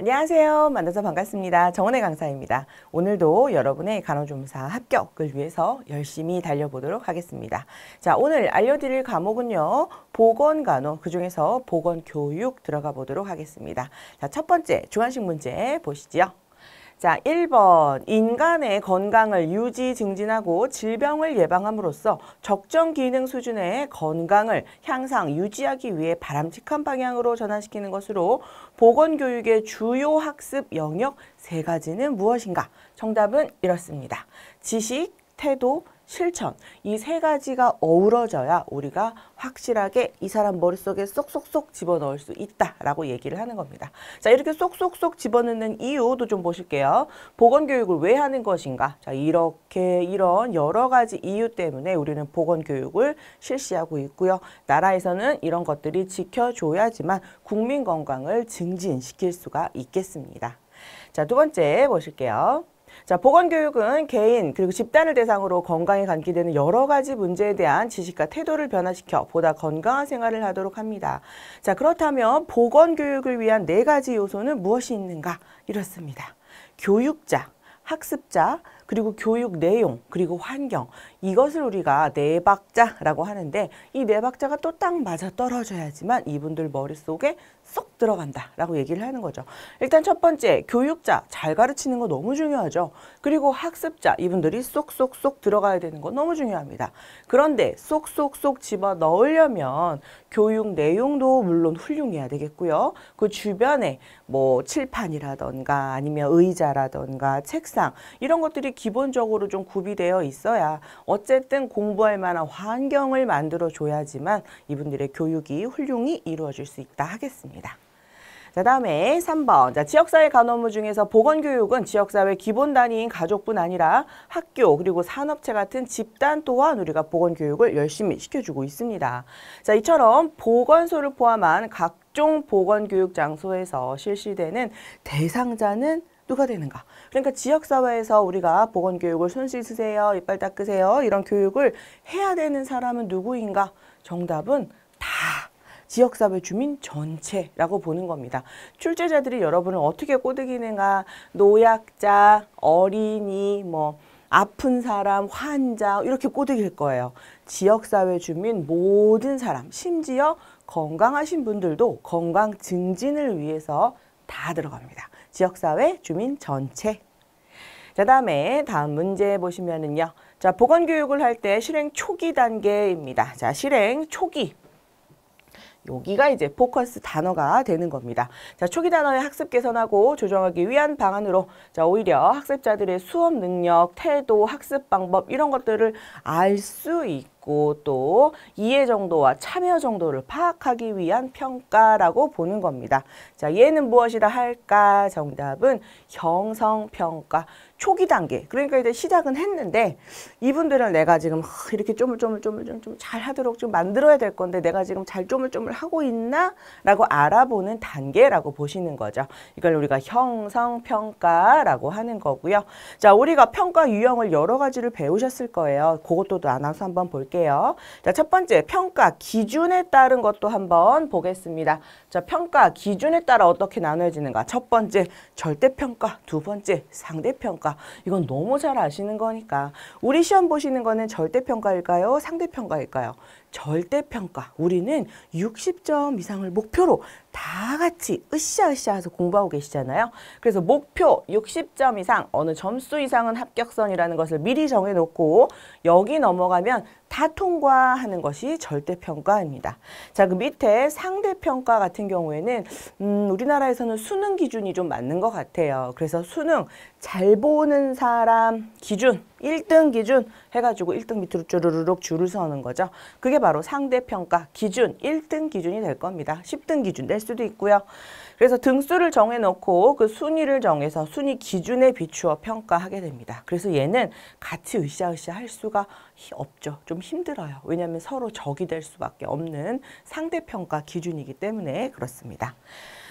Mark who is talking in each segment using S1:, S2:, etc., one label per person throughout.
S1: 안녕하세요. 만나서 반갑습니다. 정은혜 강사입니다. 오늘도 여러분의 간호조무사 합격을 위해서 열심히 달려보도록 하겠습니다. 자, 오늘 알려드릴 과목은요. 보건간호, 그중에서 보건교육 들어가 보도록 하겠습니다. 자, 첫 번째 주관식 문제 보시죠. 자, 1번 인간의 건강을 유지 증진하고 질병을 예방함으로써 적정 기능 수준의 건강을 향상 유지하기 위해 바람직한 방향으로 전환시키는 것으로 보건교육의 주요 학습 영역 세 가지는 무엇인가? 정답은 이렇습니다. 지식, 태도, 실천 이 세 가지가 어우러져야 우리가 확실하게 이 사람 머릿속에 쏙쏙쏙 집어넣을 수 있다라고 얘기를 하는 겁니다. 자, 이렇게 쏙쏙쏙 집어넣는 이유도 좀 보실게요. 보건교육을 왜 하는 것인가? 자, 이런 여러 가지 이유 때문에 우리는 보건교육을 실시하고 있고요. 나라에서는 이런 것들이 지켜줘야지만 국민 건강을 증진시킬 수가 있겠습니다. 자, 두 번째 보실게요. 자, 보건교육은 개인 그리고 집단을 대상으로 건강에 관계되는 여러 가지 문제에 대한 지식과 태도를 변화시켜 보다 건강한 생활을 하도록 합니다. 자, 그렇다면 보건교육을 위한 네 가지 요소는 무엇이 있는가? 이렇습니다. 교육자, 학습자, 그리고 교육 내용, 그리고 환경 이것을 우리가 네 박자라고 하는데 이 네 박자가 또 딱 맞아 떨어져야지만 이분들 머릿속에 쏙 들어간다라고 얘기를 하는 거죠. 일단 첫 번째 교육자 잘 가르치는 거 너무 중요하죠. 그리고 학습자 이분들이 쏙쏙쏙 들어가야 되는 거 너무 중요합니다. 그런데 쏙쏙쏙 집어 넣으려면 교육 내용도 물론 훌륭해야 되겠고요. 그 주변에 뭐 칠판이라던가 아니면 의자라던가 책상 이런 것들이 기본적으로 좀 구비되어 있어야 어쨌든 공부할 만한 환경을 만들어 줘야지만 이분들의 교육이 훌륭히 이루어질 수 있다 하겠습니다. 자, 다음에 3번. 자, 지역사회 간호부 중에서 보건교육은 지역사회 기본 단위인 가족뿐 아니라 학교 그리고 산업체 같은 집단 또한 우리가 보건교육을 열심히 시켜주고 있습니다. 자, 이처럼 보건소를 포함한 각종 보건교육 장소에서 실시되는 대상자는 누가 되는가? 그러니까 지역사회에서 우리가 보건교육을 손 씻으세요, 이빨 닦으세요 이런 교육을 해야 되는 사람은 누구인가? 정답은 다 지역사회 주민 전체라고 보는 겁니다. 출제자들이 여러분을 어떻게 꼬드기는가? 노약자, 어린이, 뭐 아픈 사람, 환자 이렇게 꼬드길 거예요. 지역사회 주민 모든 사람, 심지어 건강하신 분들도 건강 증진을 위해서 다 들어갑니다. 지역사회 주민 전체. 자, 다음에 다음 문제 보시면은요. 자, 보건교육을 할 때 실행 초기 단계입니다. 자, 실행 초기. 여기가 이제 포커스 단어가 되는 겁니다. 자, 초기 단어의 학습 개선하고 조정하기 위한 방안으로 자, 오히려 학습자들의 수업 능력, 태도, 학습 방법 이런 것들을 알 수 있고 또 이해 정도와 참여 정도를 파악하기 위한 평가라고 보는 겁니다. 자, 얘는 무엇이라 할까? 정답은 형성평가. 초기 단계. 그러니까 이제 시작은 했는데 이분들은 내가 지금 이렇게 쪼물쪼물 좀 잘하도록 좀 만들어야 될 건데 내가 지금 잘 쪼물쪼물 하고 있나? 라고 알아보는 단계라고 보시는 거죠. 이걸 우리가 형성평가라고 하는 거고요. 자, 우리가 평가 유형을 여러 가지를 배우셨을 거예요. 그것도 나눠서 한번 볼게요. 자, 첫 번째 평가 기준에 따른 것도 한번 보겠습니다. 자, 평가 기준에 따라 어떻게 나눠지는가? 첫 번째 절대평가, 두 번째 상대평가. 이건 너무 잘 아시는 거니까. 우리 시험 보시는 거는 절대평가일까요? 상대평가일까요? 절대평가. 우리는 60점 이상을 목표로 다 같이 으쌰으쌰 해서 공부하고 계시잖아요. 그래서 목표 60점 이상, 어느 점수 이상은 합격선이라는 것을 미리 정해놓고 여기 넘어가면 다 통과하는 것이 절대평가입니다. 자, 그 밑에 상대평가 같은 경우에는 우리나라에서는 수능 기준이 좀 맞는 것 같아요. 그래서 수능 잘 보는 사람 기준 1등 기준 해가지고 1등 밑으로 쭈르륵 줄을 서는 거죠. 그게 바로 상대평가 기준 1등 기준이 될 겁니다. 10등 기준 될 수도 있고요. 그래서 등수를 정해놓고 그 순위를 정해서 순위 기준에 비추어 평가하게 됩니다. 그래서 얘는 같이 으쌰으쌰 할 수가 없죠. 좀 힘들어요. 왜냐하면 서로 적이 될 수밖에 없는 상대평가 기준이기 때문에 그렇습니다.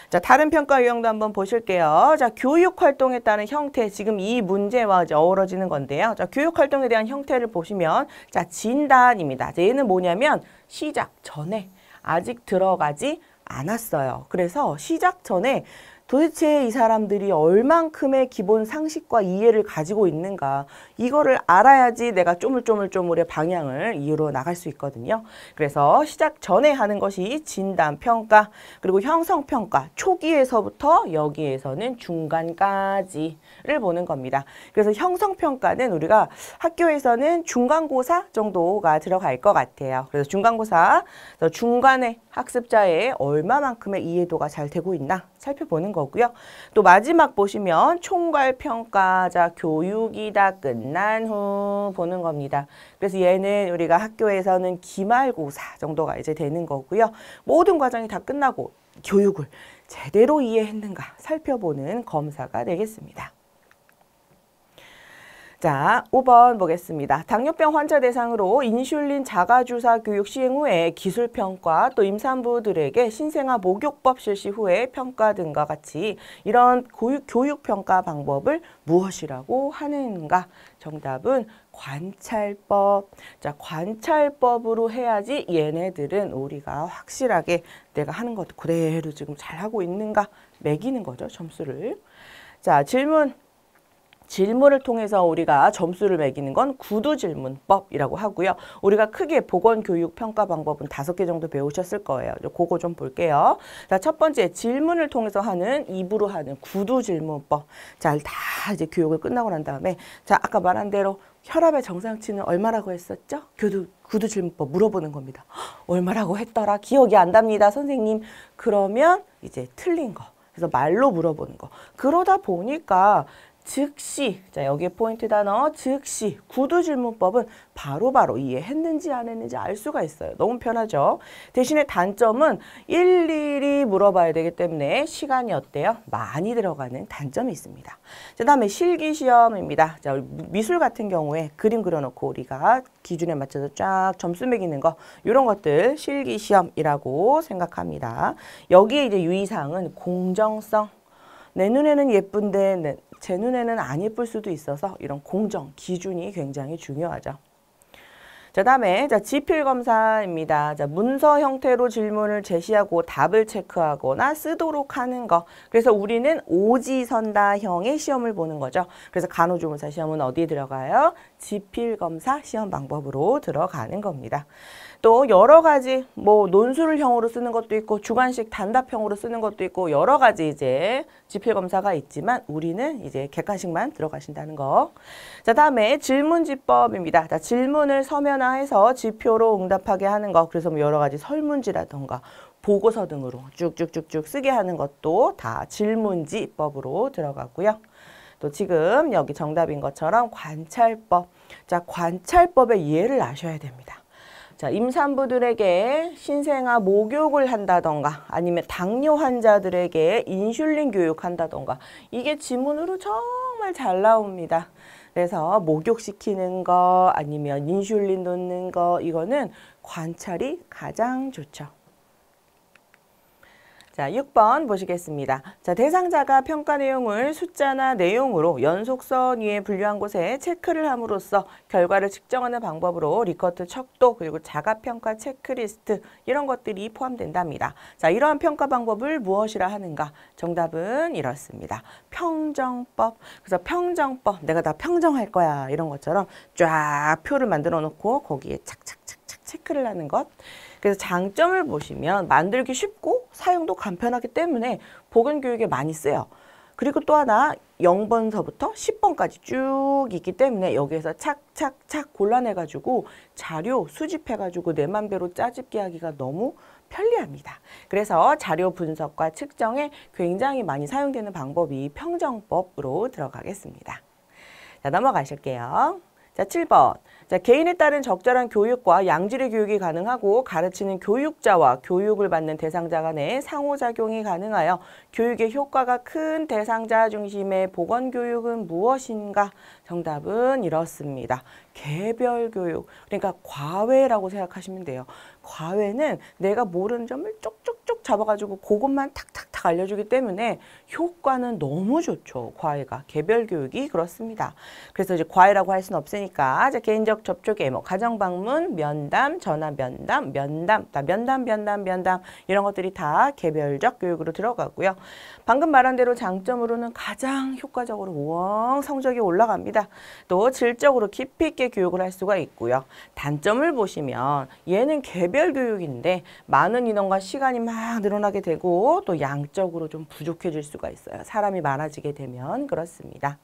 S1: 자, 다른 평가 유형도 한번 보실게요. 자, 교육 활동에 따른 형태, 지금 이 문제와 이제 어우러지는 건데요. 자, 교육 활동에 대한 형태를 보시면, 자, 진단입니다. 자, 얘는 뭐냐면 시작 전에 아직 들어가지 않았어요. 그래서 시작 전에 도대체 이 사람들이 얼만큼의 기본 상식과 이해를 가지고 있는가, 이거를 알아야지 내가 쪼물쪼물쪼물의 방향을 이루어 나갈 수 있거든요. 그래서 시작 전에 하는 것이 진단평가, 그리고 형성평가, 초기에서부터 여기에서는 중간까지를 보는 겁니다. 그래서 형성평가는 우리가 학교에서는 중간고사 정도가 들어갈 것 같아요. 그래서 중간고사, 중간에 학습자의 얼마만큼의 이해도가 잘 되고 있나 살펴보는 거고요. 또 마지막 보시면 총괄평가, 자 교육이 다 끝난 후 보는 겁니다. 그래서 얘는 우리가 학교에서는 기말고사 정도가 이제 되는 거고요. 모든 과정이 다 끝나고 교육을 제대로 이해했는가 살펴보는 검사가 되겠습니다. 자, 5번 보겠습니다. 당뇨병 환자 대상으로 인슐린 자가주사 교육 시행 후에 기술평가, 또 임산부들에게 신생아 목욕법 실시 후에 평가 등과 같이 이런 교육평가 방법을 무엇이라고 하는가? 정답은 관찰법. 자, 관찰법으로 해야지 얘네들은 우리가 확실하게 내가 하는 것 그대로 지금 잘하고 있는가 매기는 거죠, 점수를. 자, 질문을 통해서 우리가 점수를 매기는 건 구두질문법이라고 하고요. 우리가 크게 보건교육평가 방법은 5개 정도 배우셨을 거예요. 그거 좀 볼게요. 자, 첫 번째 질문을 통해서 하는, 입으로 하는 구두질문법. 자, 다 이제 교육을 끝나고 난 다음에, 자, 아까 말한 대로 혈압의 정상치는 얼마라고 했었죠? 구두질문법 물어보는 겁니다. 얼마라고 했더라? 기억이 안 납니다, 선생님. 그러면 이제 틀린 거. 그래서 말로 물어보는 거. 그러다 보니까 즉시, 자 여기에 포인트 단어 즉시, 구두질문법은 바로바로 이해했는지 안 했는지 알 수가 있어요. 너무 편하죠. 대신에 단점은 일일이 물어봐야 되기 때문에 시간이 어때요? 많이 들어가는 단점이 있습니다. 그 다음에 실기시험입니다. 자, 미술 같은 경우에 그림 그려놓고 우리가 기준에 맞춰서 쫙 점수 매기는 거, 이런 것들 실기시험이라고 생각합니다. 여기에 이제 유의사항은 공정성. 내 눈에는 예쁜데 제 눈에는 안 예쁠 수도 있어서 이런 공정, 기준이 굉장히 중요하죠. 자, 다음에 지필검사입니다. 자, 문서 형태로 질문을 제시하고 답을 체크하거나 쓰도록 하는 거. 그래서 우리는 오지선다형의 시험을 보는 거죠. 그래서 간호조무사 시험은 어디에 들어가요? 지필검사 시험 방법으로 들어가는 겁니다. 또 여러 가지 뭐 논술형으로 쓰는 것도 있고 주관식 단답형으로 쓰는 것도 있고 여러 가지 이제 지필검사가 있지만 우리는 이제 객관식만 들어가신다는 거. 자, 다음에 질문지법입니다. 자, 질문을 서면화해서 지표로 응답하게 하는 거. 그래서 뭐 여러 가지 설문지라던가 보고서 등으로 쭉쭉쭉쭉 쓰게 하는 것도 다 질문지법으로 들어가고요. 또 지금 여기 정답인 것처럼 관찰법. 자, 관찰법의 이해를 아셔야 됩니다. 자, 임산부들에게 신생아 목욕을 한다던가 아니면 당뇨 환자들에게 인슐린 교육한다던가 이게 지문으로 정말 잘 나옵니다. 그래서 목욕시키는 거 아니면 인슐린 놓는 거 이거는 관찰이 가장 좋죠. 자, 6번 보시겠습니다. 자, 대상자가 평가 내용을 숫자나 내용으로 연속선 위에 분류한 곳에 체크를 함으로써 결과를 측정하는 방법으로 리커트 척도 그리고 자가평가 체크리스트 이런 것들이 포함된답니다. 자, 이러한 평가 방법을 무엇이라 하는가? 정답은 이렇습니다. 평정법. 그래서 평정법, 내가 다 평정할 거야 이런 것처럼 쫙 표를 만들어 놓고 거기에 착착착착 체크를 하는 것. 그래서 장점을 보시면 만들기 쉽고 사용도 간편하기 때문에 보건교육에 많이 쓰여요. 그리고 또 하나 0번서부터 10번까지 쭉 있기 때문에 여기에서 착착착 골라내가지고 자료 수집해가지고 내 맘대로 짜집기 하기가 너무 편리합니다. 그래서 자료 분석과 측정에 굉장히 많이 사용되는 방법이 평정법으로 들어가겠습니다. 자, 넘어가실게요. 자, 7번. 자, 개인에 따른 적절한 교육과 양질의 교육이 가능하고 가르치는 교육자와 교육을 받는 대상자 간의 상호작용이 가능하여 교육의 효과가 큰 대상자 중심의 보건교육은 무엇인가? 정답은 이렇습니다. 개별 교육. 그러니까 과외라고 생각하시면 돼요. 과외는 내가 모르는 점을 쪽쪽쪽 잡아가지고 그것만 탁탁탁 알려주기 때문에 효과는 너무 좋죠. 과외가. 개별 교육이 그렇습니다. 그래서 이제 과외라고 할 수는 없으니까 이제 개인적 접촉에 뭐 가정 방문, 면담, 전화 면담, 면담 이런 것들이 다 개별적 교육으로 들어가고요. 방금 말한 대로 장점으로는 가장 효과적으로 우엉 성적이 올라갑니다. 또 질적으로 깊이 있게 교육을 할 수가 있고요. 단점을 보시면 얘는 개별 교육인데 많은 인원과 시간이 막 늘어나게 되고 또 양적으로 좀 부족해질 수가 있어요. 사람이 많아지게 되면 그렇습니다.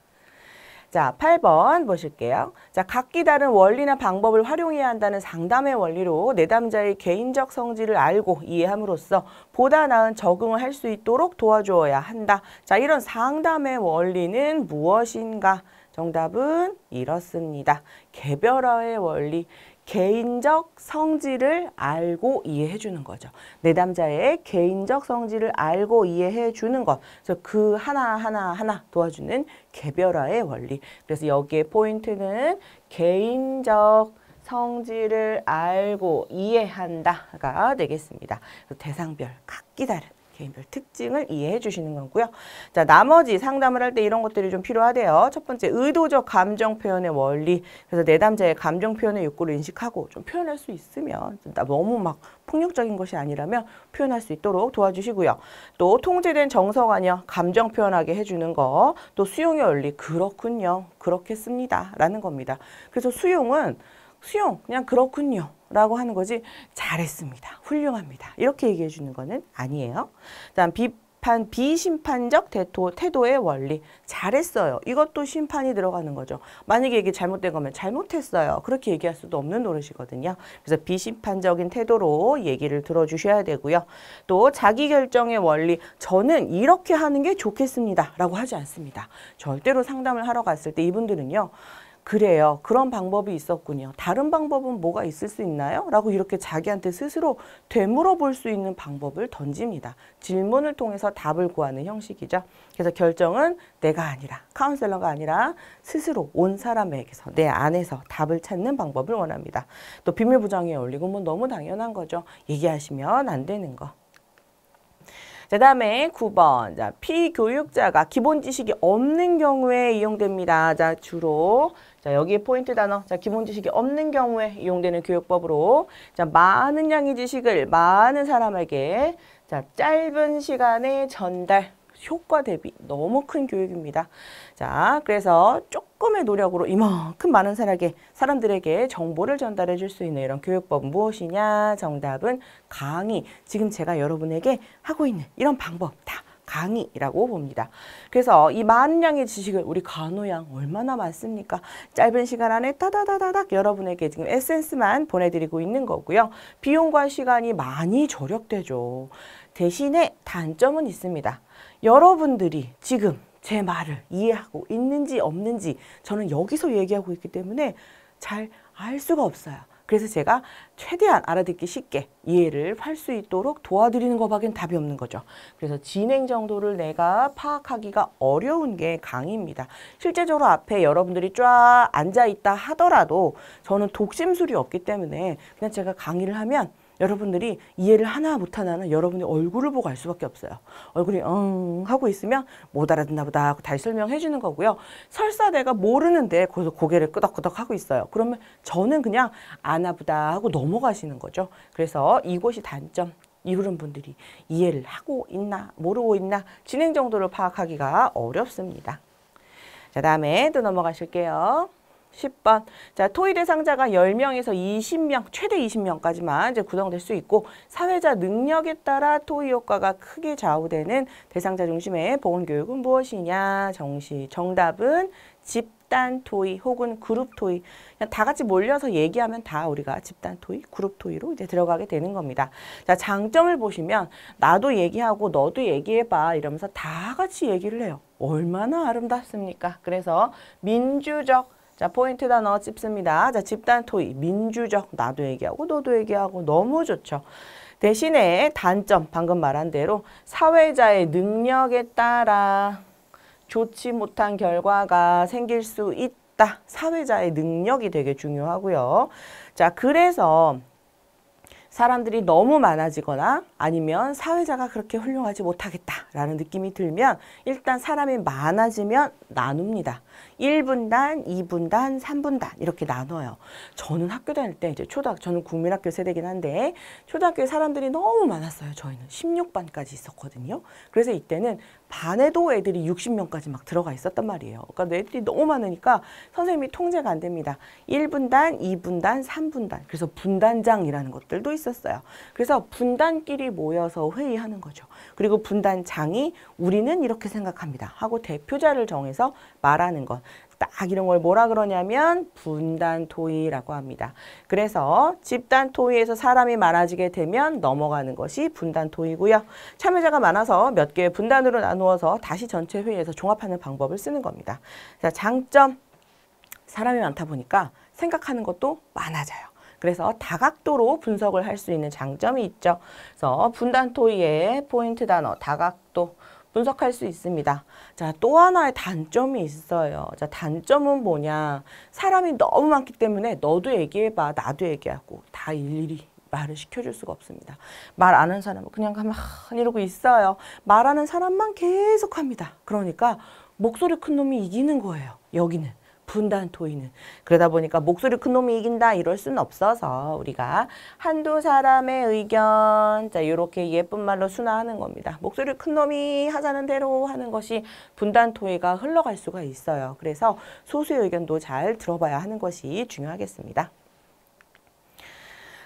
S1: 자, 8번 보실게요. 자, 각기 다른 원리나 방법을 활용해야 한다는 상담의 원리로 내담자의 개인적 성질을 알고 이해함으로써 보다 나은 적응을 할 수 있도록 도와주어야 한다. 자, 이런 상담의 원리는 무엇인가? 정답은 이렇습니다. 개별화의 원리. 개인적 성질을 알고 이해해 주는 거죠. 내담자의 개인적 성질을 알고 이해해 주는 것. 그래서 그 하나 도와주는 개별화의 원리. 그래서 여기에 포인트는 개인적 성질을 알고 이해한다가 되겠습니다. 그래서 대상별 각기 다른 개인별 특징을 이해해 주시는 거고요. 자, 나머지 상담을 할 때 이런 것들이 좀 필요하대요. 첫 번째, 의도적 감정 표현의 원리. 그래서 내담자의 감정 표현의 욕구를 인식하고 좀 표현할 수 있으면 너무 막 폭력적인 것이 아니라면 표현할 수 있도록 도와주시고요. 또 통제된 정서관여 감정 표현하게 해주는 거. 또 수용의 원리. 그렇군요. 그렇겠습니다. 라는 겁니다. 그래서 수용 그냥 그렇군요. 라고 하는 거지 잘했습니다. 훌륭합니다. 이렇게 얘기해 주는 거는 아니에요. 그다음 비심판적 태도의 원리. 잘했어요. 이것도 심판이 들어가는 거죠. 만약에 이게 잘못된 거면 잘못했어요. 그렇게 얘기할 수도 없는 노릇이거든요. 그래서 비심판적인 태도로 얘기를 들어주셔야 되고요. 또 자기결정의 원리. 저는 이렇게 하는 게 좋겠습니다. 라고 하지 않습니다. 절대로 상담을 하러 갔을 때 이분들은요. 그래요. 그런 방법이 있었군요. 다른 방법은 뭐가 있을 수 있나요? 라고 이렇게 자기한테 스스로 되물어 볼 수 있는 방법을 던집니다. 질문을 통해서 답을 구하는 형식이죠. 그래서 결정은 내가 아니라 카운셀러가 아니라 스스로 온 사람에게서 내 안에서 답을 찾는 방법을 원합니다. 또 비밀보장에 올리고 뭐 너무 당연한 거죠. 얘기하시면 안 되는 거. 자, 다음에 9번. 자, 피교육자가 기본 지식이 없는 경우에 이용됩니다. 자, 주로. 자, 여기에 포인트 단어. 자, 기본 지식이 없는 경우에 이용되는 교육법으로. 자, 많은 양의 지식을 많은 사람에게. 자, 짧은 시간에 전달. 효과 대비 너무 큰 교육입니다. 자, 그래서 조금의 노력으로 이만큼 많은 사람들에게 정보를 전달해 줄 수 있는 이런 교육법은 무엇이냐? 정답은 강의. 지금 제가 여러분에게 하고 있는 이런 방법 다 강의라고 봅니다. 그래서 이 많은 양의 지식을 우리 간호양 얼마나 많습니까? 짧은 시간 안에 따다다다닥 여러분에게 지금 에센스만 보내드리고 있는 거고요. 비용과 시간이 많이 절약되죠. 대신에 단점은 있습니다. 여러분들이 지금 제 말을 이해하고 있는지 없는지 저는 여기서 얘기하고 있기 때문에 잘 알 수가 없어요. 그래서 제가 최대한 알아듣기 쉽게 이해를 할 수 있도록 도와드리는 것밖엔 답이 없는 거죠. 그래서 진행 정도를 내가 파악하기가 어려운 게 강의입니다. 실제적으로 앞에 여러분들이 쫙 앉아있다 하더라도 저는 독심술이 없기 때문에 그냥 제가 강의를 하면 여러분들이 이해를 하나 못하나는 여러분의 얼굴을 보고 알 수밖에 없어요. 얼굴이 하고 있으면 못 알아듣나 보다 하고 다시 설명해 주는 거고요. 설사 내가 모르는데 거기서 고개를 끄덕끄덕 하고 있어요. 그러면 저는 그냥 아나 보다 하고 넘어가시는 거죠. 그래서 이곳이 단점. 이런 분들이 이해를 하고 있나 모르고 있나 진행 정도를 파악하기가 어렵습니다. 자, 다음에 또 넘어가실게요. 10번. 자, 토의 대상자가 10명에서 20명, 최대 20명까지만 이제 구성될 수 있고 사회자 능력에 따라 토의 효과가 크게 좌우되는 대상자 중심의 보건교육은 무엇이냐? 정답은 집단 토의 혹은 그룹 토의. 그냥 다 같이 몰려서 얘기하면 다 우리가 집단 토의, 그룹 토의로 이제 들어가게 되는 겁니다. 자, 장점을 보시면 나도 얘기하고 너도 얘기해봐 이러면서 다 같이 얘기를 해요. 얼마나 아름답습니까? 그래서 민주적 자, 포인트 단어 찝습니다. 자, 집단 토의, 민주적, 나도 얘기하고 너도 얘기하고 너무 좋죠. 대신에 단점, 방금 말한 대로 사회자의 능력에 따라 좋지 못한 결과가 생길 수 없다. 사회자의 능력이 되게 중요하고요. 자, 그래서 사람들이 너무 많아지거나 아니면 사회자가 그렇게 훌륭하지 못하겠다라는 느낌이 들면 일단 사람이 많아지면 나눕니다. 1분단, 2분단, 3분단 이렇게 나눠요. 저는 학교 다닐 때 이제 저는 국민학교 세대긴 한데 초등학교에 사람들이 너무 많았어요. 저희는 16반까지 있었거든요. 그래서 이때는 반에도 애들이 60명까지 막 들어가 있었단 말이에요. 그러니까 애들이 너무 많으니까 선생님이 통제가 안 됩니다. 1분단, 2분단, 3분단. 그래서 분단장이라는 것들도 있었어요. 그래서 분단끼리 모여서 회의하는 거죠. 그리고 분단장이 우리는 이렇게 생각합니다 하고 대표자를 정해서 말하는 것. 딱 이런 걸 뭐라 그러냐면 분단 토의라고 합니다. 그래서 집단 토의에서 사람이 많아지게 되면 넘어가는 것이 분단 토의고요. 참여자가 많아서 몇 개의 분단으로 나누어서 다시 전체 회의에서 종합하는 방법을 쓰는 겁니다. 자, 장점. 사람이 많다 보니까 생각하는 것도 많아져요. 그래서 다각도로 분석을 할 수 있는 장점이 있죠. 그래서 분단 토의의 포인트 단어 다각도 분석할 수 있습니다. 자, 또 하나의 단점이 있어요. 자, 단점은 뭐냐? 사람이 너무 많기 때문에 너도 얘기해봐, 나도 얘기하고 다 일일이 말을 시켜줄 수가 없습니다. 말 안 하는 사람은 그냥 가만히 이러고 있어요. 말하는 사람만 계속 합니다. 그러니까 목소리 큰 놈이 이기는 거예요. 여기는. 분단 토의는. 그러다 보니까 목소리 큰 놈이 이긴다 이럴 수는 없어서 우리가 한두 사람의 의견 자 이렇게 예쁜 말로 순화하는 겁니다. 목소리 큰 놈이 하자는 대로 하는 것이 분단 토의가 흘러갈 수가 있어요. 그래서 소수의 의견도 잘 들어봐야 하는 것이 중요하겠습니다.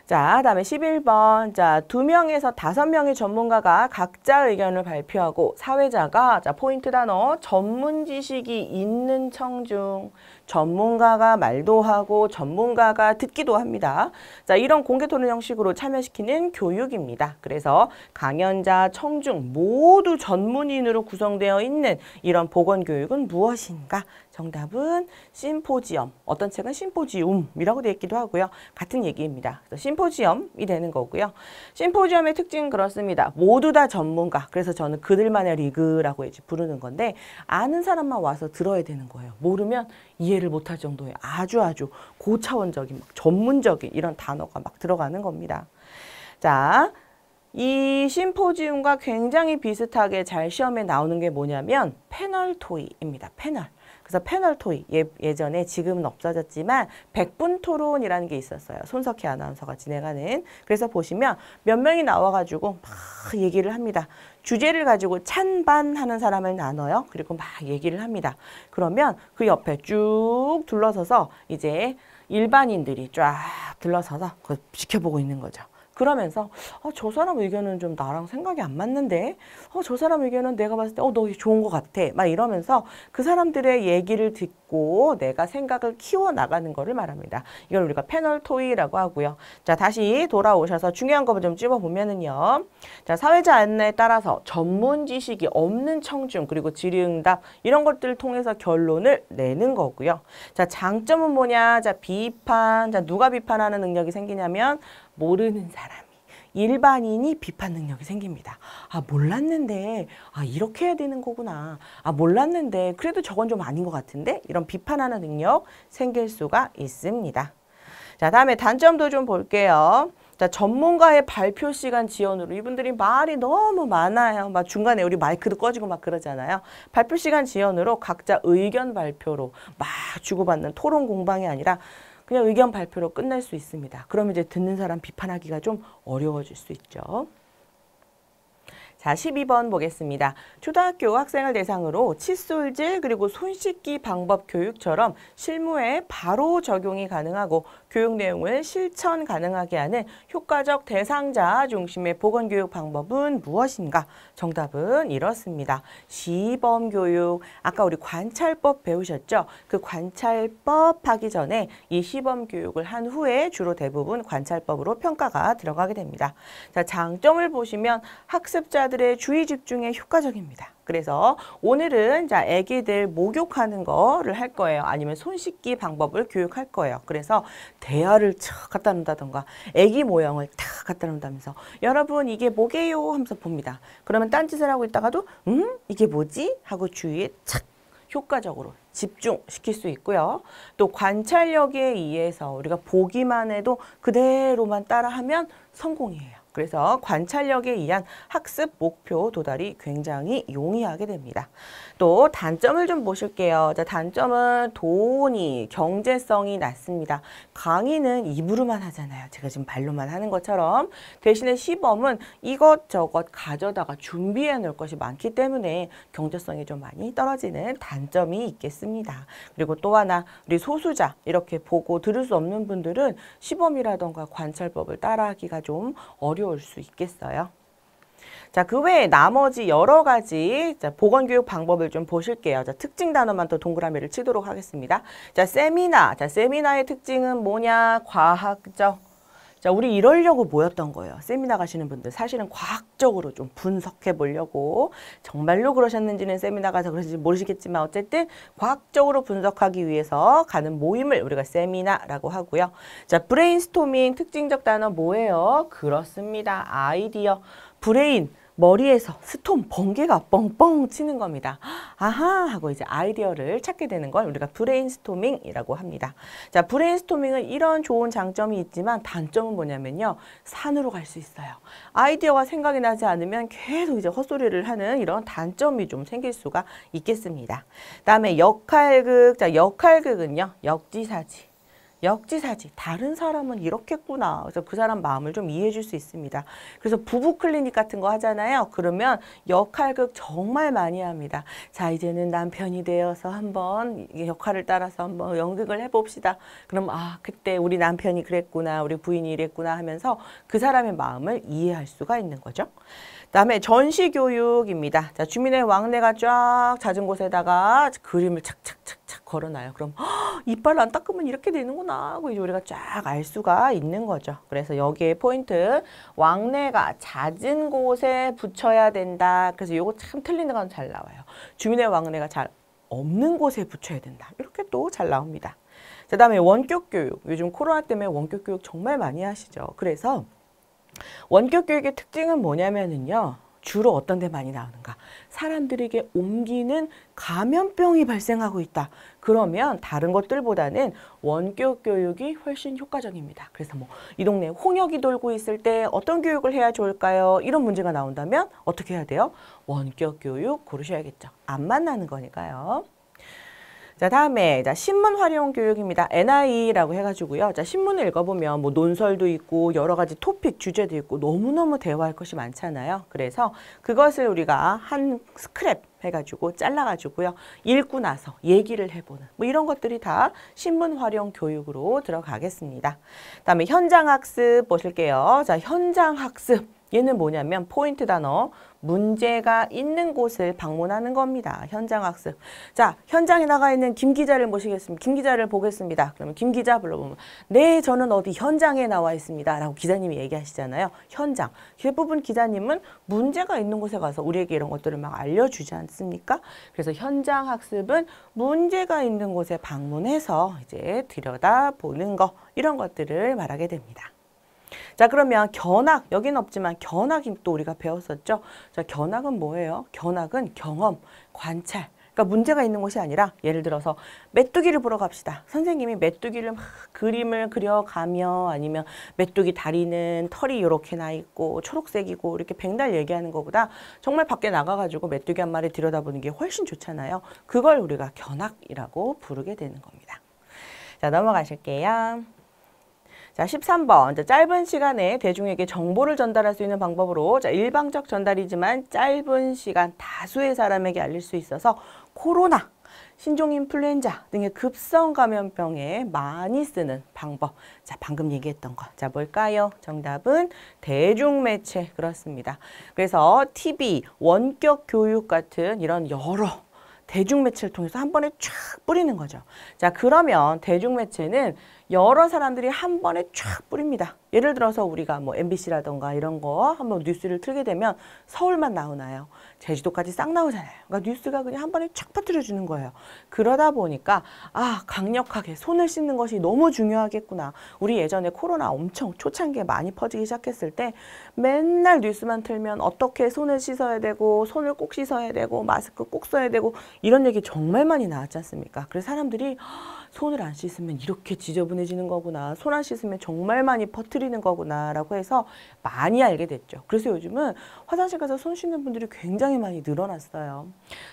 S1: 자, 다음에 11번. 자, 2명에서 5명의 전문가가 각자 의견을 발표하고 사회자가 자, 포인트 단어 전문 지식이 있는 청중. 전문가가 말도 하고 전문가가 듣기도 합니다. 자, 이런 공개 토론 형식으로 참여시키는 교육입니다. 그래서 강연자, 청중 모두 전문인으로 구성되어 있는 이런 보건교육은 무엇인가? 정답은 심포지엄. 어떤 책은 심포지움이라고 되어 있기도 하고요. 같은 얘기입니다. 그래서 심포지엄이 되는 거고요. 심포지엄의 특징은 그렇습니다. 모두 다 전문가. 그래서 저는 그들만의 리그라고 이제 부르는 건데 아는 사람만 와서 들어야 되는 거예요. 모르면 이해를 못할 정도의 아주 고차원적인 막 전문적인 이런 단어가 막 들어가는 겁니다. 자, 이 심포지움과 굉장히 비슷하게 잘 시험에 나오는 게 뭐냐면 패널 토의입니다. 패널. 그래서 패널 토의 예전에 지금은 없어졌지만 100분 토론이라는 게 있었어요. 손석희 아나운서가 진행하는. 그래서 보시면 몇 명이 나와가지고 막 얘기를 합니다. 주제를 가지고 찬반하는 사람을 나눠요. 그리고 막 얘기를 합니다. 그러면 그 옆에 쭉 둘러서서 이제 일반인들이 쫙 둘러서서 그걸 지켜보고 있는 거죠. 그러면서 저 사람 의견은 좀 나랑 생각이 안 맞는데 저 사람 의견은 내가 봤을 때 너 좋은 것 같아 막 이러면서 그 사람들의 얘기를 듣고 내가 생각을 키워나가는 거를 말합니다. 이걸 우리가 패널 토의라고 하고요. 자, 다시 돌아오셔서 중요한 거 좀 찝어보면은요. 자, 사회자 안내에 따라서 전문 지식이 없는 청중 그리고 질의응답 이런 것들을 통해서 결론을 내는 거고요. 자, 장점은 뭐냐? 자, 비판. 자, 누가 비판하는 능력이 생기냐면 모르는 사람이 일반인이 비판 능력이 생깁니다. 몰랐는데 이렇게 해야 되는 거구나. 몰랐는데 그래도 저건 좀 아닌 것 같은데 이런 비판하는 능력 생길 수가 있습니다. 자, 다음에 단점도 좀 볼게요. 자, 전문가의 발표 시간 지연으로 이분들이 말이 너무 많아요. 막 중간에 우리 마이크도 꺼지고 막 그러잖아요. 발표 시간 지연으로 각자 의견 발표로 막 주고받는 토론 공방이 아니라 그냥 의견 발표로 끝날 수 있습니다. 그러면 이제 듣는 사람 비판하기가 좀 어려워질 수 있죠. 자, 12번 보겠습니다. 초등학교 학생을 대상으로 칫솔질 그리고 손 씻기 방법 교육처럼 실무에 바로 적용이 가능하고 교육 내용을 실천 가능하게 하는 효과적 대상자 중심의 보건교육 방법은 무엇인가? 정답은 이렇습니다. 시범교육. 아까 우리 관찰법 배우셨죠? 그 관찰법 하기 전에 이 시범교육을 한 후에 주로 대부분 관찰법으로 평가가 들어가게 됩니다. 자, 장점을 보시면 학습자들의 주의 집중에 효과적입니다. 그래서 오늘은 자, 애기들 목욕하는 거를 할 거예요. 아니면 손 씻기 방법을 교육할 거예요. 그래서 대야를 착 갖다 놓는다던가 애기 모형을 탁 갖다 놓는다면서 여러분 이게 뭐게요? 하면서 봅니다. 그러면 딴짓을 하고 있다가도 이게 뭐지? 하고 주위에 착 효과적으로 집중시킬 수 있고요. 또 관찰력에 의해서 우리가 보기만 해도 그대로만 따라하면 성공이에요. 그래서 관찰력에 의한 학습 목표 도달이 굉장히 용이하게 됩니다. 또 단점을 좀 보실게요. 자, 단점은 돈이, 경제성이 낮습니다. 강의는 입으로만 하잖아요. 제가 지금 발로만 하는 것처럼. 대신에 시범은 이것저것 가져다가 준비해 놓을 것이 많기 때문에 경제성이 좀 많이 떨어지는 단점이 있겠습니다. 그리고 또 하나, 우리 소수자 이렇게 보고 들을 수 없는 분들은 시범이라던가 관찰법을 따라하기가 좀 어려울 수 있겠어요. 자, 그 외에 나머지 여러 가지 보건교육 방법을 좀 보실게요. 자, 특징 단어만 더 동그라미를 치도록 하겠습니다. 자, 세미나. 자, 세미나의 특징은 뭐냐? 과학적. 자, 우리 이러려고 모였던 거예요. 세미나 가시는 분들 사실은 과학적으로 좀 분석해 보려고 정말로 그러셨는지는 세미나 가서 그러신지 모르시겠지만 어쨌든 과학적으로 분석하기 위해서 가는 모임을 우리가 세미나라고 하고요. 자, 브레인스토밍 특징적 단어 뭐예요? 그렇습니다. 아이디어. 브레인. 머리에서 스톰, 번개가 뻥뻥 치는 겁니다. 아하 하고 이제 아이디어를 찾게 되는 걸 우리가 브레인스토밍이라고 합니다. 자, 브레인스토밍은 이런 좋은 장점이 있지만 단점은 뭐냐면요. 산으로 갈 수 있어요. 아이디어가 생각이 나지 않으면 계속 이제 헛소리를 하는 이런 단점이 좀 생길 수가 있겠습니다. 다음에 역할극. 자, 역할극은요. 역지사지. 역지사지. 다른 사람은 이렇겠구나. 그래서 그 사람 마음을 좀 이해해 줄 수 있습니다. 그래서 부부 클리닉 같은 거 하잖아요. 그러면 역할극 정말 많이 합니다. 자, 이제는 남편이 되어서 한번 역할을 따라서 한번 연극을 해봅시다. 그럼 아, 그때 우리 남편이 그랬구나. 우리 부인이 이랬구나 하면서 그 사람의 마음을 이해할 수가 있는 거죠. 그다음에 전시교육입니다. 자, 주민의 왕래가 쫙 잦은 곳에다가 그림을 착착착착 걸어놔요. 그럼 이빨 안 닦으면 이렇게 되는구나 하고 이제 우리가 쫙 알 수가 있는 거죠. 그래서 여기에 포인트, 왕래가 잦은 곳에 붙여야 된다. 그래서 요거 참 틀리는 건 잘 나와요. 주민의 왕래가 잘 없는 곳에 붙여야 된다. 이렇게 또 잘 나옵니다. 자, 그다음에 원격 교육. 요즘 코로나 때문에 원격 교육 정말 많이 하시죠. 그래서 원격 교육의 특징은 뭐냐면은요. 주로 어떤 데 많이 나오는가? 사람들에게 옮기는 감염병이 발생하고 있다. 그러면 다른 것들보다는 원격 교육이 훨씬 효과적입니다. 그래서 뭐 이 동네에 홍역이 돌고 있을 때 어떤 교육을 해야 좋을까요? 이런 문제가 나온다면 어떻게 해야 돼요? 원격 교육 고르셔야겠죠. 안 만나는 거니까요. 자, 다음에 자, 신문 활용 교육입니다. NI라고 해가지고요. 자, 신문을 읽어보면 뭐 논설도 있고 여러 가지 토픽 주제도 있고 너무너무 대화할 것이 많잖아요. 그래서 그것을 우리가 한 스크랩 해가지고 잘라가지고요. 읽고 나서 얘기를 해보는 뭐 이런 것들이 다 신문 활용 교육으로 들어가겠습니다. 그다음에 현장 학습 보실게요. 자, 현장 학습. 얘는 뭐냐면 포인트 단어 문제가 있는 곳을 방문하는 겁니다. 현장 학습. 자, 현장에 나가 있는 김 기자를 모시겠습니다. 김 기자를 보겠습니다. 그러면 김 기자 불러보면 네, 저는 어디 현장에 나와 있습니다. 라고 기자님이 얘기하시잖아요. 현장. 대부분 기자님은 문제가 있는 곳에 가서 우리에게 이런 것들을 막 알려주지 않습니까? 그래서 현장 학습은 문제가 있는 곳에 방문해서 이제 들여다보는 거 이런 것들을 말하게 됩니다. 자, 그러면 견학, 여기는 없지만 견학이 또 우리가 배웠었죠. 자, 견학은 뭐예요? 견학은 경험, 관찰. 그러니까 문제가 있는 곳이 아니라 예를 들어서 메뚜기를 보러 갑시다. 선생님이 메뚜기를 막 그림을 그려가며 아니면 메뚜기 다리는 털이 이렇게 나 있고 초록색이고 이렇게 백날 얘기하는 것보다 정말 밖에 나가가지고 메뚜기 한 마리 들여다보는 게 훨씬 좋잖아요. 그걸 우리가 견학이라고 부르게 되는 겁니다. 자, 넘어가실게요. 자, 13번. 자, 짧은 시간에 대중에게 정보를 전달할 수 있는 방법으로 자, 일방적 전달이지만 짧은 시간 다수의 사람에게 알릴 수 있어서 코로나, 신종인플루엔자 등의 급성 감염병에 많이 쓰는 방법. 자, 방금 얘기했던 거. 자, 뭘까요? 정답은 대중매체. 그렇습니다. 그래서 TV, 원격 교육 같은 이런 여러 대중매체를 통해서 한 번에 쫙 뿌리는 거죠. 자, 그러면 대중매체는 여러 사람들이 한 번에 쫙 뿌립니다. 예를 들어서 우리가 뭐 MBC라던가 이런 거 한번 뉴스를 틀게 되면 서울만 나오나요? 제주도까지 싹 나오잖아요. 그러니까 뉴스가 그냥 한 번에 쫙 퍼뜨려 주는 거예요. 그러다 보니까 강력하게 손을 씻는 것이 너무 중요하겠구나. 우리 예전에 코로나 엄청 초창기에 많이 퍼지기 시작했을 때 맨날 뉴스만 틀면 어떻게 손을 씻어야 되고 손을 꼭 씻어야 되고 마스크 꼭 써야 되고 이런 얘기 정말 많이 나왔지 않습니까? 그래서 사람들이 손을 안 씻으면 이렇게 지저분해지는 거구나. 손 안 씻으면 정말 많이 퍼뜨리는 거구나 라고 해서 많이 알게 됐죠. 그래서 요즘은 화장실 가서 손 씻는 분들이 굉장히 많이 늘어났어요.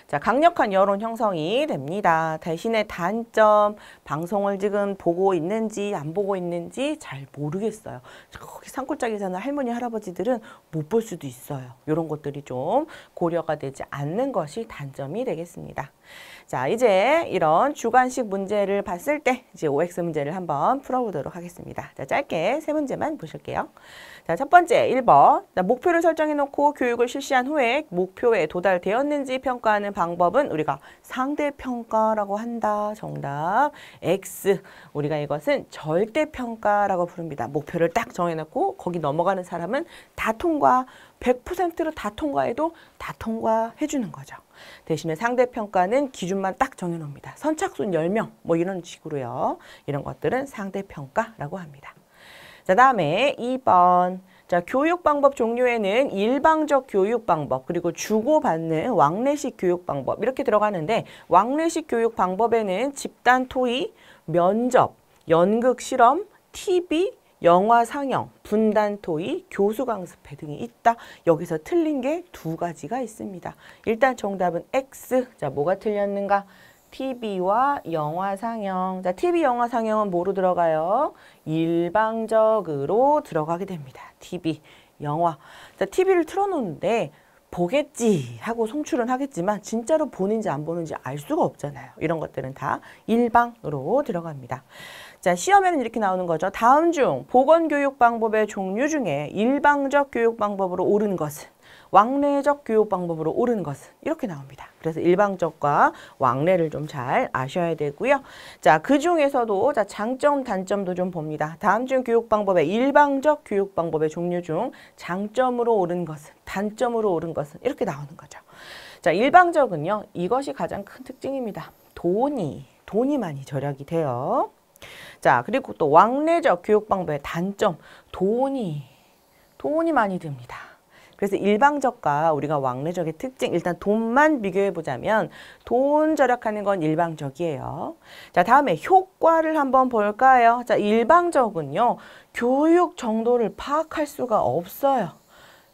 S1: 자, 강력한 여론 형성이 됩니다. 대신에 단점, 방송을 지금 보고 있는지 안 보고 있는지 잘 모르겠어요. 거기 산골짜기 사는 할머니, 할아버지들은 못 볼 수도 있어요. 이런 것들이 좀 고려가 되지 않는 것이 단점이 되겠습니다. 자, 이제 이런 주관식 문제를 봤을 때 이제 OX 문제를 한번 풀어보도록 하겠습니다. 자, 짧게 세 문제만 보실게요. 자, 첫 번째 1번. 목표를 설정해 놓고 교육을 실시한 후에 목표에 도달되었는지 평가하는 방법은 우리가 상대평가라고 한다. 정답 X. 우리가 이것은 절대평가라고 부릅니다. 목표를 딱 정해놓고 거기 넘어가는 사람은 다 통과, 100%로 다 통과해도 다 통과해 주는 거죠. 대신에 상대평가는 기준만 딱 정해놓습니다. 선착순 10명 뭐 이런 식으로요. 이런 것들은 상대평가라고 합니다. 자, 다음에 2번. 자, 교육 방법 종류에는 일방적 교육 방법 그리고 주고받는 왕래식 교육 방법 이렇게 들어가는데 왕래식 교육 방법에는 집단 토의, 면접, 연극 실험, TV, 영화 상영, 분단 토의, 교수 강습회 등이 있다. 여기서 틀린 게 두 가지가 있습니다. 일단 정답은 X. 자, 뭐가 틀렸는가? TV와 영화 상영. 자, TV, 영화 상영은 뭐로 들어가요? 일방적으로 들어가게 됩니다. TV, 영화. 자, TV를 틀어놓는데 보겠지 하고 송출은 하겠지만 진짜로 보는지 안 보는지 알 수가 없잖아요. 이런 것들은 다 일방으로 들어갑니다. 자, 시험에는 이렇게 나오는 거죠. 다음 중 보건교육 방법의 종류 중에 일방적 교육 방법으로 옳은 것은 왕래적 교육 방법으로 옳은 것은 이렇게 나옵니다. 그래서 일방적과 왕래를 좀 잘 아셔야 되고요. 자, 그 중에서도 자, 장점, 단점도 좀 봅니다. 다음 중 교육 방법의 일방적 교육 방법의 종류 중 장점으로 옳은 것은, 단점으로 옳은 것은 이렇게 나오는 거죠. 자, 일방적은요. 이것이 가장 큰 특징입니다. 돈이 많이 절약이 돼요. 자, 그리고 또 왕래적 교육 방법의 단점, 돈이 많이 듭니다. 그래서 일방적과 우리가 왕래적의 특징, 일단 돈만 비교해 보자면 돈 절약하는 건 일방적이에요. 자, 다음에 효과를 한번 볼까요? 자, 일방적은요, 교육 정도를 파악할 수가 없어요.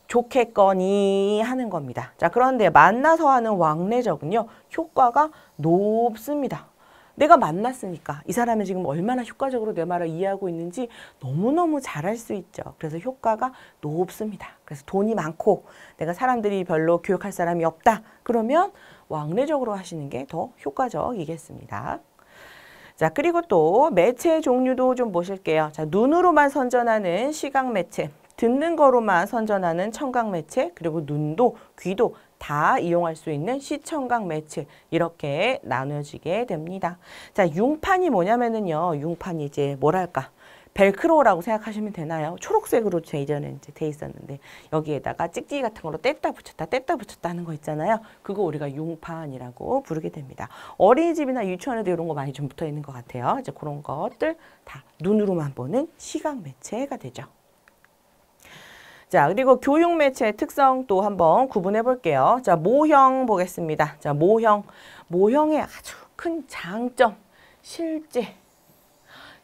S1: 좋겠거니 하는 겁니다. 자, 그런데 만나서 하는 왕래적은요, 효과가 높습니다. 내가 만났으니까 이 사람이 지금 얼마나 효과적으로 내 말을 이해하고 있는지 너무너무 잘할 수 있죠. 그래서 효과가 높습니다. 그래서 돈이 많고 내가 사람들이 별로 교육할 사람이 없다. 그러면 왕래적으로 하시는 게 더 효과적이겠습니다. 자, 그리고 또 매체 종류도 좀 보실게요. 자, 눈으로만 선전하는 시각 매체, 듣는 거로만 선전하는 청각 매체, 그리고 눈도 귀도 다 이용할 수 있는 시청각 매체 이렇게 나눠지게 됩니다. 자, 융판이 뭐냐면은요. 융판이 이제 뭐랄까 벨크로라고 생각하시면 되나요? 초록색으로 예전에 이제 돼 있었는데 여기에다가 찍찍이 같은 걸로 뗐다 붙였다 하는 거 있잖아요. 그거 우리가 융판이라고 부르게 됩니다. 어린이집이나 유치원에도 이런 거 많이 좀 붙어 있는 것 같아요. 이제 그런 것들 다 눈으로만 보는 시각 매체가 되죠. 자, 그리고 교육 매체의 특성 또 한번 구분해 볼게요. 자, 모형 보겠습니다. 자, 모형의 아주 큰 장점,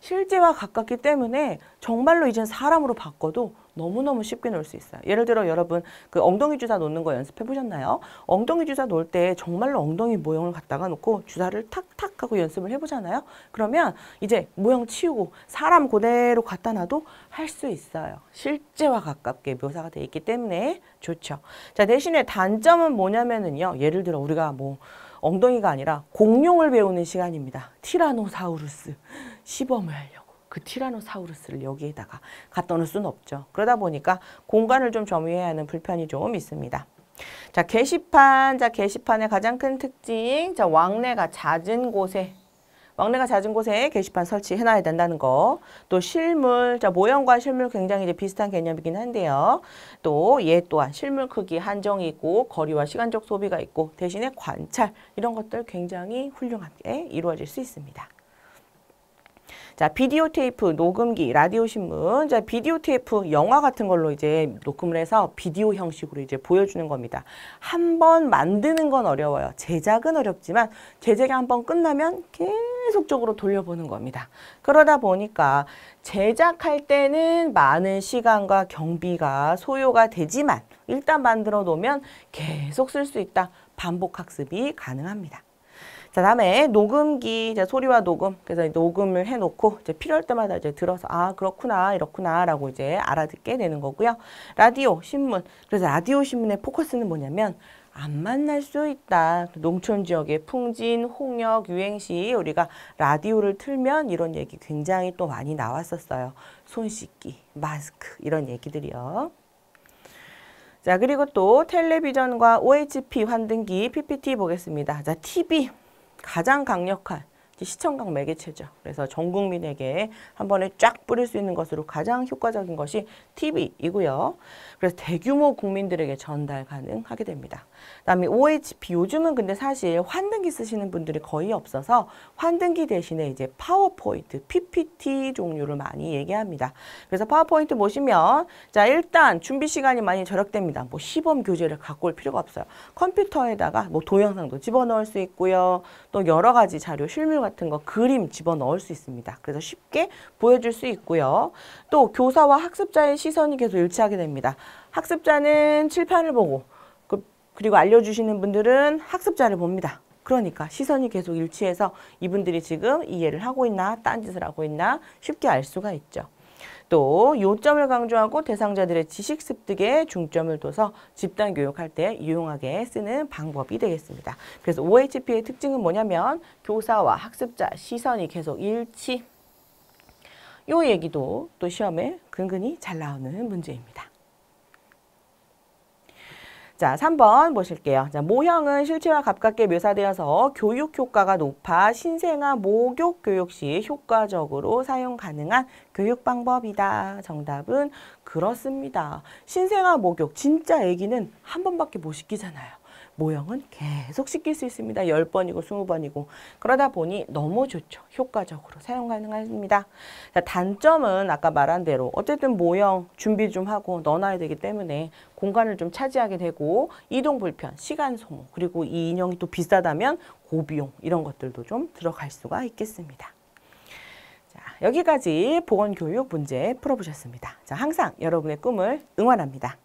S1: 실제와 가깝기 때문에 정말로 이젠 사람으로 바꿔도 너무너무 쉽게 놓을 수 있어요. 예를 들어 여러분 그 엉덩이 주사 놓는 거 연습해 보셨나요? 엉덩이 주사 놓을 때 정말로 엉덩이 모형을 갖다가 놓고 주사를 탁탁 하고 연습을 해보잖아요. 그러면 이제 모형 치우고 사람 그대로 갖다 놔도 할 수 있어요. 실제와 가깝게 묘사가 되어 있기 때문에 좋죠. 자, 대신에 단점은 뭐냐면은요. 예를 들어 우리가 뭐 엉덩이가 아니라 공룡을 배우는 시간입니다. 티라노사우루스 시범을 하려고. 그 티라노사우루스를 여기에다가 갖다 놓을 수는 없죠. 그러다 보니까 공간을 좀 점유해야 하는 불편이 좀 있습니다. 자, 게시판. 자, 게시판의 가장 큰 특징. 자, 왕래가 잦은 곳에 왕래가 잦은 곳에 게시판 설치해놔야 된다는 거. 또 실물, 자, 모형과 실물 굉장히 이제 비슷한 개념이긴 한데요. 또 얘 또한 실물 크기 한정이 있고 거리와 시간적 소비가 있고 대신에 관찰 이런 것들 굉장히 훌륭하게 이루어질 수 있습니다. 자, 비디오 테이프, 녹음기, 라디오 신문. 자, 비디오 테이프, 영화 같은 걸로 이제 녹음을 해서 비디오 형식으로 이제 보여주는 겁니다. 한 번 만드는 건 어려워요. 제작은 어렵지만 제작이 한 번 끝나면 계속적으로 돌려보는 겁니다. 그러다 보니까 제작할 때는 많은 시간과 경비가 소요가 되지만 일단 만들어 놓으면 계속 쓸 수 있다. 반복 학습이 가능합니다. 자, 다음에 녹음기, 자, 소리와 녹음. 그래서 녹음을 해놓고 이제 필요할 때마다 이제 들어서 아, 그렇구나, 이렇구나라고 이제 알아듣게 되는 거고요. 라디오, 신문. 그래서 라디오 신문의 포커스는 뭐냐면 안 만날 수 있다. 농촌 지역의 풍진, 홍역, 유행시 우리가 라디오를 틀면 이런 얘기 굉장히 또 많이 나왔었어요. 손 씻기, 마스크 이런 얘기들이요. 자, 그리고 또 텔레비전과 OHP 환등기 PPT 보겠습니다. 자, TV. 가장 강력한 시청각 매개체죠. 그래서 전 국민에게 한 번에 쫙 뿌릴 수 있는 것으로 가장 효과적인 것이 TV이고요. 그래서 대규모 국민들에게 전달 가능하게 됩니다. 그다음에 OHP, 요즘은 근데 사실 환등기 쓰시는 분들이 거의 없어서 환등기 대신에 이제 파워포인트, PPT 종류를 많이 얘기합니다. 그래서 파워포인트 보시면 자, 일단 준비 시간이 많이 절약됩니다. 뭐 시범 교재를 갖고 올 필요가 없어요. 컴퓨터에다가 뭐 동영상도 집어넣을 수 있고요. 또 여러 가지 자료, 실물 같은 거, 그림 집어넣을 수 있습니다. 그래서 쉽게 보여줄 수 있고요. 또 교사와 학습자의 시선이 계속 일치하게 됩니다. 학습자는 칠판을 보고 그리고 알려주시는 분들은 학습자를 봅니다. 그러니까 시선이 계속 일치해서 이분들이 지금 이해를 하고 있나 딴짓을 하고 있나 쉽게 알 수가 있죠. 또 요점을 강조하고 대상자들의 지식 습득에 중점을 둬서 집단 교육할 때 유용하게 쓰는 방법이 되겠습니다. 그래서 OHP의 특징은 뭐냐면 교사와 학습자 시선이 계속 일치. 요 얘기도 또 시험에 근근히 잘 나오는 문제입니다. 자, 3번 보실게요. 자, 모형은 실체와 가깝게 묘사되어서 교육 효과가 높아 신생아 목욕 교육 시 효과적으로 사용 가능한 교육 방법이다. 정답은 그렇습니다. 신생아 목욕, 진짜 아기는 한 번밖에 못 시키잖아요. 모형은 계속 시킬 수 있습니다. 10번이고 20번이고. 그러다 보니 너무 좋죠. 효과적으로 사용 가능합니다. 자, 단점은 아까 말한 대로 어쨌든 모형 준비 좀 하고 넣어놔야 되기 때문에 공간을 좀 차지하게 되고 이동 불편, 시간 소모, 그리고 이 인형이 또 비싸다면 고비용 이런 것들도 좀 들어갈 수가 있겠습니다. 자, 여기까지 보건교육 문제 풀어보셨습니다. 자, 항상 여러분의 꿈을 응원합니다.